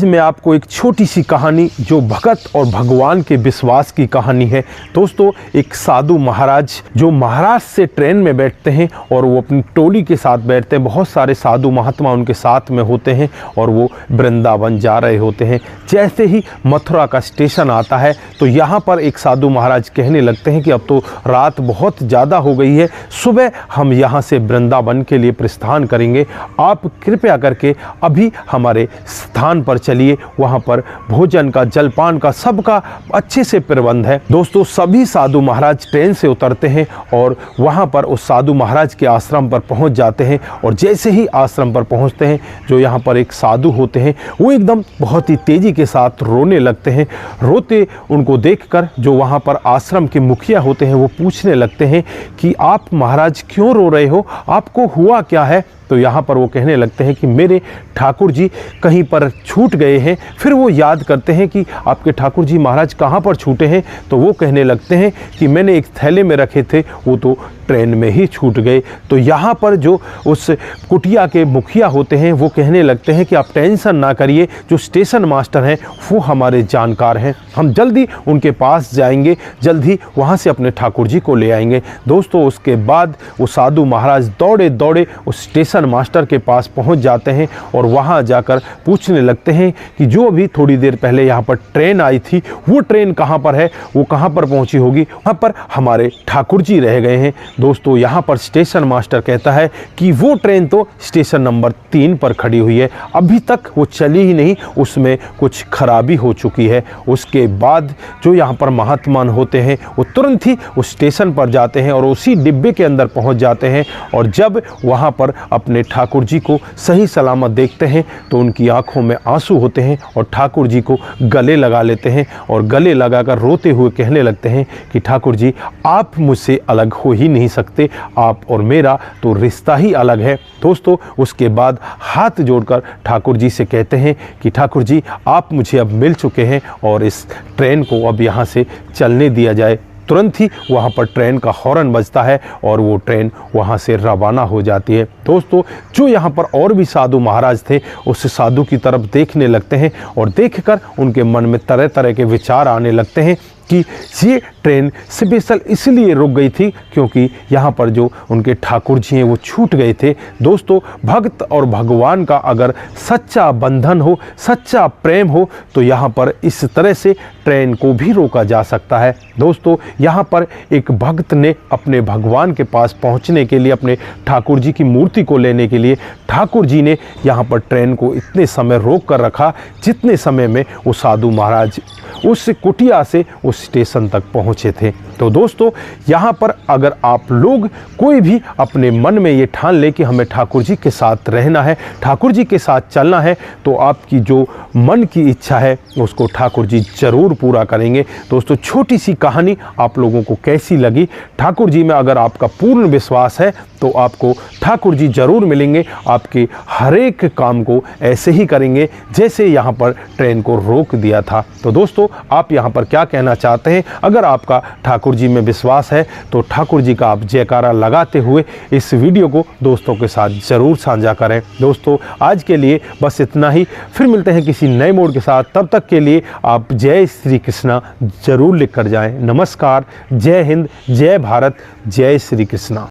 आज मैं आपको एक छोटी सी कहानी जो भगत और भगवान के विश्वास की कहानी है। दोस्तों, एक साधु महाराज जो महाराष्ट्र से ट्रेन में बैठते हैं और वो अपनी टोली के साथ बैठते हैं। बहुत सारे साधु महात्मा उनके साथ में होते हैं और वो वृंदावन जा रहे होते हैं। जैसे ही मथुरा का स्टेशन आता है तो यहाँ पर एक साधु महाराज कहने लगते हैं कि अब तो रात बहुत ज़्यादा हो गई है, सुबह हम यहाँ से वृंदावन के लिए प्रस्थान करेंगे। आप कृपया करके अभी हमारे स्थान पर चलिए, वहाँ पर भोजन का, जलपान का, सबका अच्छे से प्रबंध है। दोस्तों, सभी साधु महाराज ट्रेन से उतरते हैं और वहाँ पर उस साधु महाराज के आश्रम पर पहुँच जाते हैं। और जैसे ही आश्रम पर पहुँचते हैं, जो यहाँ पर एक साधु होते हैं वो एकदम बहुत ही तेज़ी के साथ रोने लगते हैं। रोते उनको देखकर जो वहाँ पर आश्रम के मुखिया होते हैं वो पूछने लगते हैं कि आप महाराज क्यों रो रहे हो, आपको हुआ क्या है? तो यहाँ पर वो कहने लगते हैं कि मेरे ठाकुर जी कहीं पर छूट गए हैं। फिर वो याद करते हैं कि आपके ठाकुर जी महाराज कहाँ पर छूटे हैं। तो वो कहने लगते हैं कि मैंने एक थैले में रखे थे, वो तो ट्रेन में ही छूट गए। तो यहाँ पर जो उस कुटिया के मुखिया होते हैं वो कहने लगते हैं कि आप टेंशन ना करिए, जो स्टेशन मास्टर हैं वो हमारे जानकार हैं, हम जल्दी उनके पास जाएंगे, जल्दी वहाँ से अपने ठाकुर जी को ले आएंगे। दोस्तों, उसके बाद वो साधु महाराज दौड़े दौड़े उस स्टेशन मास्टर के पास पहुँच जाते हैं और वहाँ जाकर पूछने लगते हैं कि जो अभी थोड़ी देर पहले यहाँ पर ट्रेन आई थी वो ट्रेन कहाँ पर है, वो कहाँ पर पहुँची होगी? वहाँ पर हमारे ठाकुर जी रह गए हैं। दोस्तों, यहाँ पर स्टेशन मास्टर कहता है कि वो ट्रेन तो स्टेशन नंबर 3 पर खड़ी हुई है, अभी तक वो चली ही नहीं, उसमें कुछ खराबी हो चुकी है। उसके बाद जो यहाँ पर महात्मान होते हैं वो तुरंत ही उस स्टेशन पर जाते हैं और उसी डिब्बे के अंदर पहुँच जाते हैं। और जब वहाँ पर अपने ठाकुर जी को सही सलामत देखते हैं तो उनकी आंखों में आंसू होते हैं और ठाकुर जी को गले लगा लेते हैं और गले लगाकर रोते हुए कहने लगते हैं कि ठाकुर जी, आप मुझसे अलग हो ही नहीं सकते, आप और मेरा तो रिश्ता ही अलग है। दोस्तों, उसके बाद हाथ जोड़कर ठाकुर जी से कहते हैं कि ठाकुर जी, आप मुझे अब मिल चुके हैं और इस ट्रेन को अब यहाँ से चलने दिया जाए। तुरंत ही वहाँ पर ट्रेन का हॉर्न बजता है और वो ट्रेन वहाँ से रवाना हो जाती है। दोस्तों, जो यहाँ पर और भी साधु महाराज थे उस साधु की तरफ देखने लगते हैं और देखकर उनके मन में तरह तरह के विचार आने लगते हैं कि ये ट्रेन स्पेशल इसलिए रुक गई थी क्योंकि यहाँ पर जो उनके ठाकुर जी हैं वो छूट गए थे। दोस्तों, भक्त और भगवान का अगर सच्चा बंधन हो, सच्चा प्रेम हो तो यहाँ पर इस तरह से ट्रेन को भी रोका जा सकता है। दोस्तों, यहाँ पर एक भक्त ने अपने भगवान के पास पहुँचने के लिए, अपने ठाकुर जी की मूर्ति को लेने के लिए, ठाकुर जी ने यहाँ पर ट्रेन को इतने समय रोक कर रखा जितने समय में वो साधु महाराज उस कुटिया से उस स्टेशन तक पहुँचे थे। तो दोस्तों, यहाँ पर अगर आप लोग कोई भी अपने मन में ये ठान ले कि हमें ठाकुर जी के साथ रहना है, ठाकुर जी के साथ चलना है, तो आपकी जो मन की इच्छा है उसको ठाकुर जी ज़रूर पूरा करेंगे। दोस्तों, छोटी सी कहानी आप लोगों को कैसी लगी? ठाकुर जी में अगर आपका पूर्ण विश्वास है तो आपको ठाकुर जी ज़रूर मिलेंगे, आपके हर एक काम को ऐसे ही करेंगे जैसे यहाँ पर ट्रेन को रोक दिया था। तो दोस्तों, आप यहाँ पर क्या कहना चाहते हैं? अगर आपका ठाकुर जी में विश्वास है तो ठाकुर जी का आप जयकारा लगाते हुए इस वीडियो को दोस्तों के साथ ज़रूर साझा करें। दोस्तों, आज के लिए बस इतना ही, फिर मिलते हैं किसी नए मोड के साथ। तब तक के लिए आप जय श्री कृष्णा ज़रूर लिख कर जाएँ। नमस्कार, जय हिंद, जय भारत, जय श्री कृष्णा।